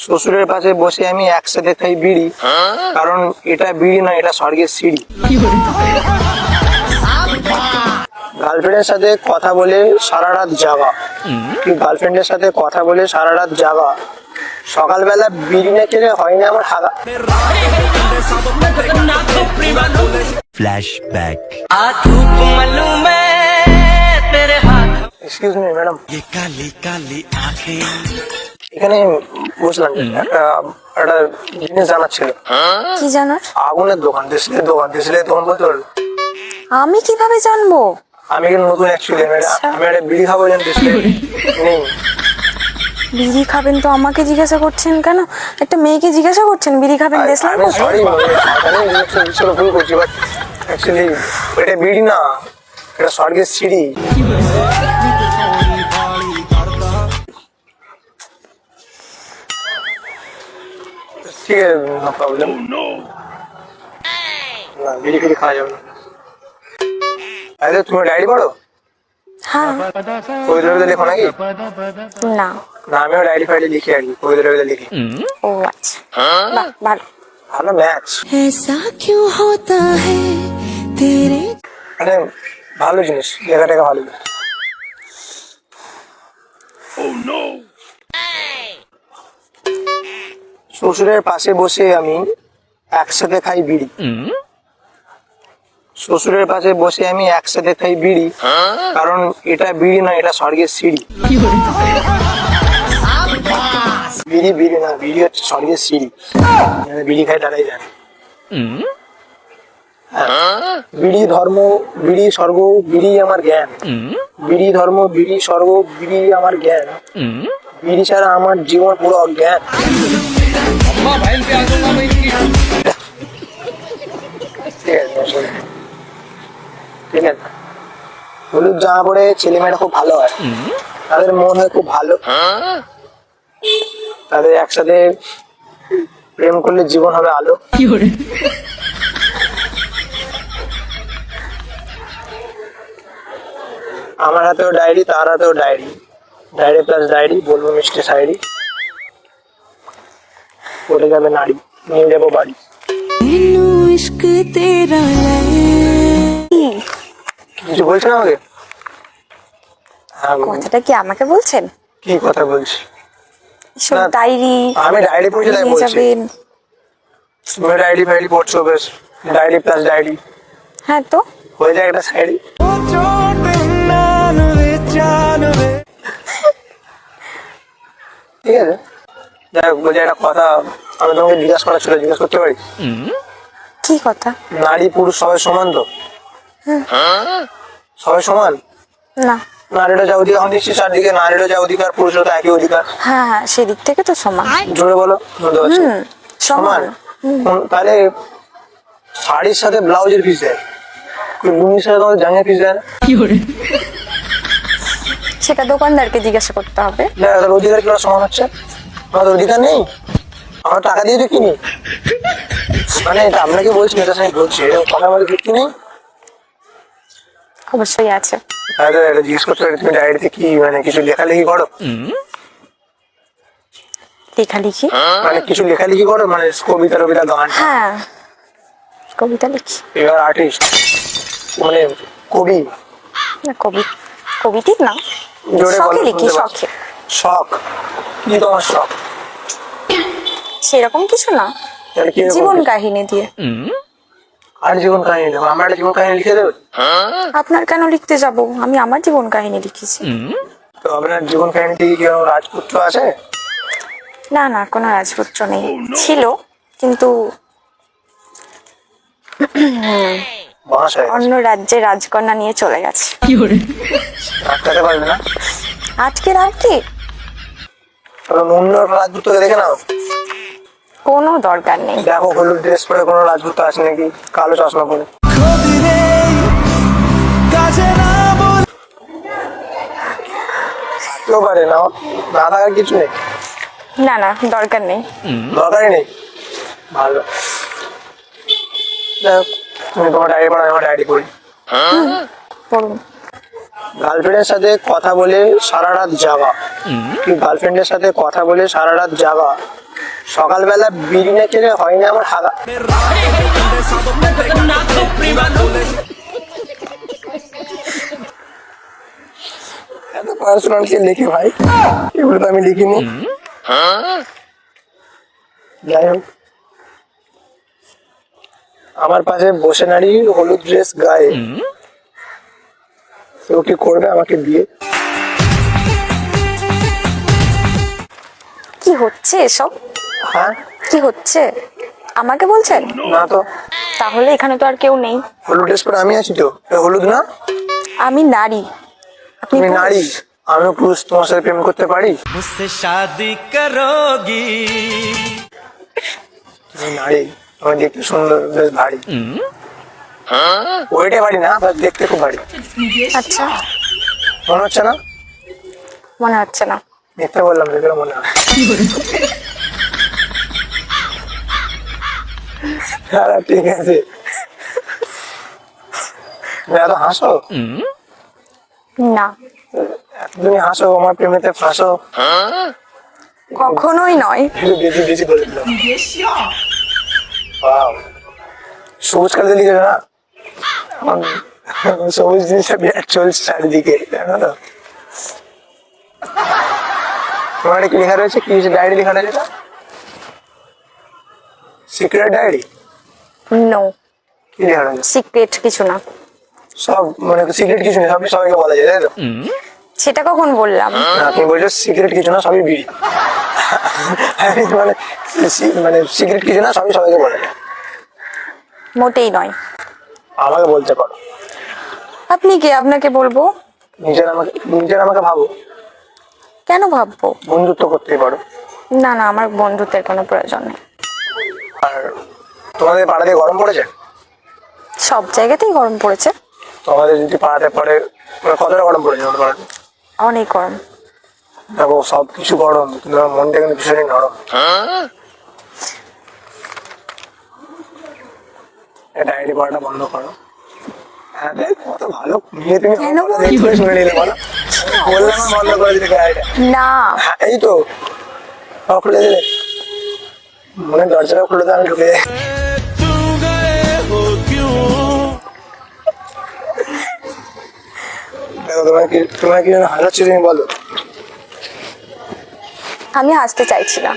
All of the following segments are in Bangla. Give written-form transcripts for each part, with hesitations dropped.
শ্বশুরের পাশে বসে আমি একসাথে খাই বিড়ি, কারণ এটা বিড়ি না, এটা স্বর্গের সিঁড়ি। গার্লফ্রেন্ডের সাথে কথা বলে সারা রাত জাগা, গার্লফ্রেন্ডের সাথে কথা বলে সারা রাত জাগা, সকালবেলা বিড়ি না খেলে হয় না আমার হাগা। फ्लैशबैक। এক্সকিউজ মি ম্যাডাম, ये काली काली आंखें। এখানে বসলাম, একটা একটা জিনিস জানার ছিল। কি জানার? আগুনের দোকান, দেশলে দোকান বলতে পারবে? আমি কিভাবে জানবো? আমি এখানে নতুন অ্যাকচুয়ালি, আমি একটা বিড়ি খাবো, জান দেশলে নেই। বিড়ি খাবেন তো আমাকে জিজ্ঞাসা করছেন কেন? একটা মেয়েকে জিজ্ঞাসা করছেন বিড়ি খাবেন দেখলাম। আমি সরি, ভুল করছি, বাট অ্যাকচুয়ালি এটা বিড়ি না, এটা স্বর্গের সিঁড়ি। ঠিক আছে, নো প্রবলেম। না, বিড়ি ফিড়ি খাওয়া যাবে না। আরে তুমি ডায়েরি পড়ো? হ্যাঁ। কবিতা লেখো নাকি? না। না, আমিও ডায়েরি ফাইলে লিখি আর কি, কবিতা লিখি। ও আচ্ছা, বাহ, ভালো। ভালো ম্যাচ। ऐसा क्यों होता है तेरे। মানে ভালো জিনিস, লেখা টেখা ভালো জিনিস। শ্বশুরের পাশে বসে আমি একসাথে খাই বিড়ি, শ্বশুরের পাশে বসে আমি একসাথে খাই বিড়ি, কারণ এটা বিড়ি না, এটা স্বর্গের সিঁড়ি। বিড়ি বিড়ি না, বিড়ি হচ্ছে স্বর্গের সিঁড়ি। বিড়ি খাই দাঁড়াই যায়। বিড়ি ধর্ম, বিড়ি স্বর্গ, বিড়ি আমার জ্ঞান। বিড়ি ধর্ম, বিড়ি স্বর্গ, বিড়ি আমার জ্ঞান। বিড়ি ছাড়া আমার জীবন পুরো অজ্ঞান। ঠিক আছে, হলুদ জামা পরে ছেলে মেয়েরা খুব ভালো হয়, তাদের মন হয় খুব ভালো, তাদের একসাথে প্রেম করলে জীবন হবে আলো। আমার হাতেও ডায়েরি, তার হাতেও ডায়েরি, ডায়েরি প্লাস ডায়েরি, বলবো মিষ্টি শায়েরি, বলে যাবে নারী, নিয়ে যাবো বাড়ি। मैनू इश्क तेरा কিছু বলছেন আমাকে? হ্যাঁ, কথাটা কি আমাকে বলছেন? কি কথা বলছি? সব না, ডায়েরি, আমি ডায়েরি পড়ছি তাই নিয়ে বলছি। যাবেন। তুমি ডায়েরি ফাইরি পড়ছো, বেশ, ডায়েরি প্লাস ডায়েরি হ্যাঁ তো হয়ে যায় একটা শায়েরি। ঠিক আছে, যাই হোক, বলছি একটা কথা আমি তোমাকে জিজ্ঞাসা করার ছিল, জিজ্ঞাসা করতে পারি? কি কথা? নারী পুরুষ সবাই সমান তো? সবাই সমান? না। নারীরা যা অধিকার, আমি দেখছি চারদিকে নারীরা যা অধিকার, পুরুষরা তো একই অধিকার। হ্যাঁ হ্যাঁ, সেদিক থেকে তো সমান। জোরে বলো, শুনতে পাচ্ছি। সমান। তাহলে শাড়ির সাথে ব্লাউজের পিস দেয়, লুঙ্গির সাথে তোমাদের জাঙ্গিয়ার পিস দেয় না? সেটা দোকানদারকে জিজ্ঞাসা করতে হবে। না, তাহলে অধিকার কি সমান হচ্ছে? আমাদের অধিকার নেই? আমরা টাকা দিয়ে তো কিনি। মানে এটা আপনাকে বলছি, এটা আমি বলছি, এটা কথা আমাদের ভিত্তি নেই। অবশ্যই আছে। তাহলে এটা জিজ্ঞেস করতে পারি, তুমি ডায়েরিতে কি মানে কিছু লেখালেখি করো? লেখালেখি? মানে কিছু লেখালেখি করো, মানে কবিতা টবিতা, গান? হ্যাঁ, কবিতা লিখি। এবার আর্টিস্ট, মানে কবি? না, কবি ঠিক না, জোরে বলো, শখে লিখি, শুনতে পাচ্ছি। শখে। শখ? কি তোমার শখ? সেরকম কিছু না, তাহলে কি জীবন কাহিনী দিয়ে। আর জীবন কাহিনী দেবো? আমরা একটা জীবন কাহিনী লিখে দেবো? আপনার কেন লিখতে যাব? আমি আমার জীবন কাহিনী লিখেছি। তো আপনার জীবন কাহিনীতে কি কেউ রাজপুত্র আছে? না না, কোনো রাজপুত্র নেই, ছিল কিন্তু বাস হয়ে গেছে। অন্য রাজ্যে রাজকন্যা নিয়ে চলে গেছে। আটকাতে পারবে না? আজকে রাতে কারণ অন্য রাজপুত্রকে দেখে নাও, কোনো দরকার নেই। দেখো হলুদ ড্রেস পরে কোনো রাজপুত্র আছে নাকি, কালো চশমা পরে? থাকতেও পারে না, না থাকার কিছু নেই। না না, দরকার নেই। দরকারই নেই, ভালো। যাই হোক, তুমি তোমার ডায়েরি পড়ো, আমার ডায়েরি পড়ি। পড়ুন। গার্লফ্রেন্ডের সাথে কথা বলে সারা রাত জাগা কি গার্লফ্রেন্ডের সাথে কথা বলে সারা রাত জাগা সকালবেলা বিড়ি না খেলে হয় না আমার হাগা এত পার্সোনাল কে লিখে ভাই এগুলো তো আমি লিখিনি যাই হোক আমার পাশে বসে নারী হলুদ ড্রেস গায়ে ও কি করবে আমাকে দিয়ে কি হচ্ছে এসব? হ্যাঁ কি হচ্ছে আমাকে বলছেন? না তো তাহলে এখানে তো আর কেউ নেই। হলুদ ড্রেস পরে আমি আছি তো এ হলুদ না আমি নারী, আপনি তুমি পুরুষ। নারী আমিও পুরুষ তোমার সাথে প্রেম করতে পারি मुझसे शादी करोगी তুমি নারী আমি দেখতে সুন্দর বেশ ভারী ওইটাই বাড়ি না বাট দেখতে খুব ভারী আচ্ছা, মনে হচ্ছে না মনে হচ্ছে না। মিথ্যা বললাম যেগুলো মনে হয় হ্যাঁ ঠিক আছে তুমি এত হাসো না, তুমি হাসো আমার প্রেমেতে ফাঁসো কখনোই নয়। একটু বেশি বেশি বলে দিলাম Wow. সবুজ কালকে লিখে না এখন সবুজ জিনিসটা বিরাট চলছে চারিদিকে জানো তো তোমার একটা কি লেখা রয়েছে কি ডায়েরি লেখা রয়েছে সিক্রেট ডায়েরি নো, কি লেখা রয়েছে সিক্রেট কিছু না। সব মানে সিক্রেট কিছু নেই সবই সবাইকে বলা যায় তাই তো সেটা কখন বললাম? না, তুমি বলছো সিক্রেট কিছু না সবই বিড়ি আমি মানে মানে সিক্রেট কিছু না সবই সবাইকে বলা যায় মোটেই নয়। আমাকে বলতে পারো আপনি কে আপনাকে বলবো? নিজের আমাকে ভাবো কেন ভাববো? বন্ধুত্ব করতেই পারো না না, আমার বন্ধুত্বের কোনো প্রয়োজন নেই। আর তোমাদের পাড়াতে গরম পড়েছে সব জায়গাতেই গরম পড়েছে। তোমাদের যদি পাড়াতে পড়ে মানে কতটা গরম পড়েছে তোমাদের পাড়াতে অনেক গরম। দেখো সব কিছু গরম কিন্তু আমার মনটা কিন্তু ভীষণই নরম ডায়েরি পড়াটা বন্ধ করো হ্যাঁ দেখ কত ভালো মেয়ে তুমি কেন আমার কথা দেখে শুনে নিলে বলো বললাম না বন্ধ করে দিলে ডায়েরিটা না, হ্যাঁ এই তো সব খুলে দিলে মনে দরজাটা খুলে তো আমি ঢুকে যাই तू गए हो क्यों দেখো তোমার কি হাসাচ্ছি তুমি বলো আমি হাসতে চাইছিলাম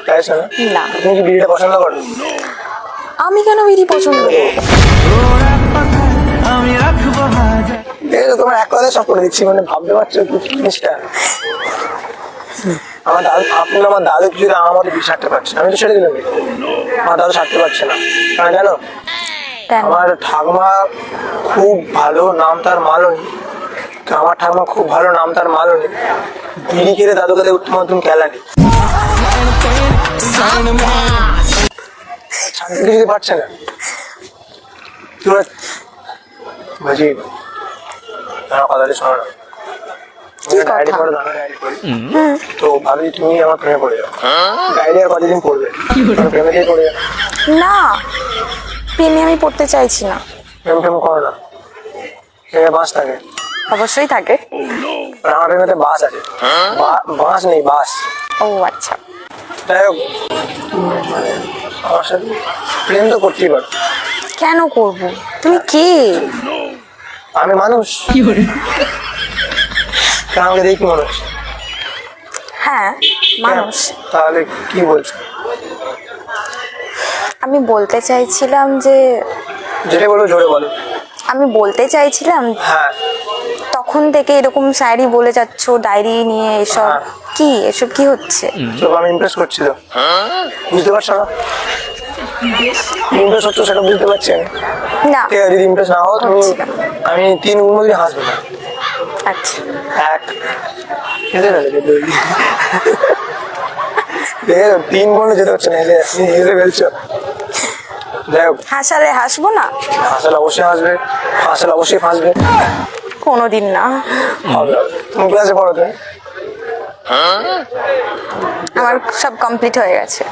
তাই শোনো না। তুমি কি বিড়িটা পছন্দ করো আমি কেন বিড়ি পছন্দ করব? দেখো তোমার এক কথায় সব করে দিচ্ছি মানে ভাবতে পারছো কি জিনিসটা আমার দাদু আমার দাদু কিছু আমার মতো বিষ ছাড়তে পারছে না আমি তো ছেড়ে দিলাম আমার দাদু ছাড়তে পারছে না কারণ জানো কেন? আমার ঠাকুমা খুব ভালো নাম তার মালনী তো আমার ঠাকুমা খুব ভালো নাম তার মালনী বিড়ি খেলে দাদু কাছে উত্তম উত্তম কেলানি ছাড়তে কিছুতে পারছে না তোরা বলছি আমার কথাটা শোনো না কি কথা? ডায়েরি পড়ো আমি ডায়েরি পড়ি তো ভাবি তুমি আমার প্রেমে পড়ে যাও ডায়েরি আর কতদিন পড়বে আমার প্রেমে দিয়ে পড়ে যাও না, প্রেমে আমি পড়তে চাইছি না। প্রেম প্রেম করো না প্রেমে বাস থাকে অবশ্যই থাকে। আর আমার প্রেমেতে বাস আছে বাস নেই বাস ও আচ্ছা, যাই হোক মানে আমার সাথে প্রেম তো করতেই পারো কেন করব? তুমি কে? আমি মানুষ কারণ আমাকে দেখি মানুষ হ্যাঁ, মানুষ। তাহলে কি বলছো আমি বলতে চাইছিলাম যে যেটা বলো জোরে বলো আমি বলতে চাইছিলাম হ্যাঁ তখন থেকে এরকম শায়রি বলে যাচ্ছ ডায়েরি নিয়ে এসব হ্যাঁ। কি? এসব কি হচ্ছে? তো আমি ইমপ্রেস করছি তো বুঝতে পারছো না ইমপ্রেস হচ্ছে সেটা বুঝতে পারছি আমি না। ঠিক আছে যদি ইমপ্রেস না হও তুমি আমি 3 গুণ মধ্যে হাসবে না আচ্ছা, এক খেতে গেলে দেখে 3 গুণে যেতে হচ্ছে না হেসে ফেলছো যাই হোক হাসালে হাসবো না? হাসলে অবশ্যই হাসবে হাসলে অবশ্যই ফাঁসবে কোনোদিন না। হবে তুমি ক্লাসে পড়ো তুমি আমার সব কমপ্লিট হয়ে গেছে।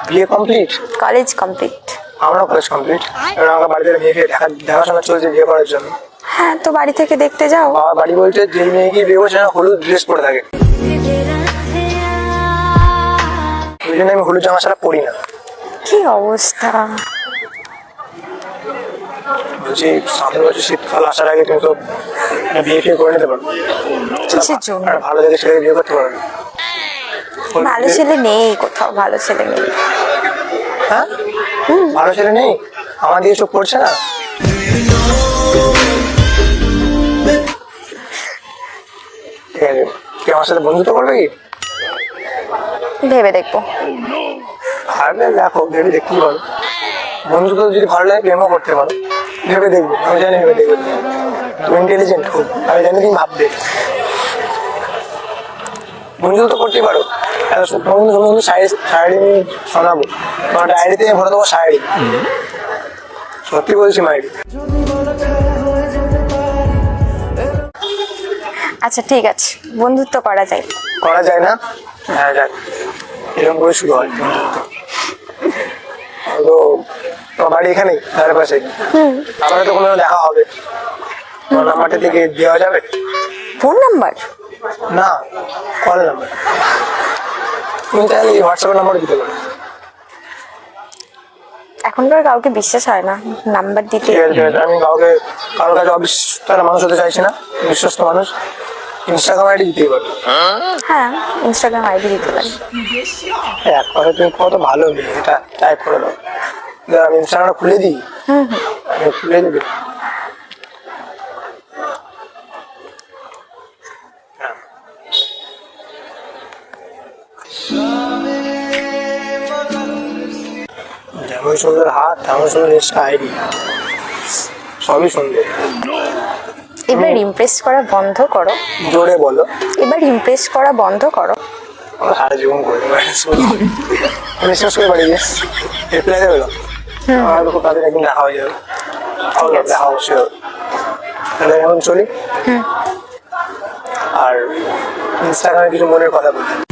বিয়ে কমপ্লিট কলেজ কমপ্লিট। আমরা কলেজ কমপ্লিট এবার আমাকে বাড়িতে বিয়ে ফিরে দেখাশোনা চলছে বিয়ে করার জন্য হ্যাঁ, তো বাড়ি থেকে দেখতে যাও। বাবা বাড়ি বলছে যে মেয়েকে বিয়ে করছে না হলুদ ড্রেস পরে থাকে, ওই জন্য আমি হলুদ জামা ছাড়া পরি না। কি অবস্থা! বলছি সামনের বছর শীতকাল আসার আগে তুমি তো বিয়ে ফিয়ে করে নিতে পারো। কিসের জন্য? আর ভালো দেখে ছেলেকে বিয়ে করতে পারো। ভালো ছেলে নেই কোথাও, ভালো ছেলে নেই। হ্যাঁ, ভালো ছেলে নেই, আমার দিয়ে চোখ পড়ছে না। ঠিক আছে, কি আমার সাথে বন্ধুত্ব করবে কি? ভেবে দেখবো। ভাবলে দেখো, ভেবে দেখতেই পারো। বন্ধুত্ব যদি ভালো লাগে প্রেমও করতে পারো, ভেবে দেখবো। আমি জানি ভেবে দেখবো, তুমি ইন্টেলিজেন্ট খুব, আমি জানি তুমি ভাববে। বন্ধুত্ব তো করতেই পারো। বন্ধু শায়রি শোনাবো, তোমার ডায়েরিতে ভরে দেবো শায়রি। সত্যি বলছি মাইরি। আচ্ছা ঠিক আছে, বন্ধুত্ব করা যায়। করা যায় না? হ্যাঁ যাক, এরকম করে শুরু হয় বন্ধুত্ব। তো তোমার বাড়ি এখানেই ধারে পাশে, আমার তো কোনো দেখা হবে, তোমার নাম্বারটা থেকে দেওয়া যাবে? Phone number? না, কল নাম্বার। তুমি তাহলে এই হোয়াটসঅ্যাপের নাম্বার দিতে পারো। এখনকার কাউকে বিশ্বাস হয় না নাম্বার দিতে। ঠিক আছে, ঠিক আছে, আমি কাউকে কারোর কাছে অবিশ্বাস মানুষ হতে চাইছি না, বিশ্বস্ত মানুষ। ইনস্টাগ্রাম আইডি দিতেই পারো। হ্যাঁ, ইনস্টাগ্রাম আইডি দিতে পারি। এক কথা, তুমি কত ভালো মেয়ে, এটা টাইপ করে দাও। দাও, আমি ইনস্টাগ্রামটা খুলে দিই। আমি খুলে দিবি? যেমন সুন্দর হাত তেমন সুন্দর ইনস্টা আইডি, সবই সুন্দর। এবার ইমপ্রেস করা বন্ধ করো। জোরে বলো। এবার ইমপ্রেস করা বন্ধ করো। আমরা সারা জীবন করে দেবো। বিশ্বাস করে বাড়ি গিয়ে রিপ্লাই দেবে না, আমার খুব তাদের একদিন দেখা হয়ে যাবে। দেখা অবশ্যই হবে। তাহলে এখন চলি। আর ইনস্টাগ্রামে কিছু মনের কথা বলি।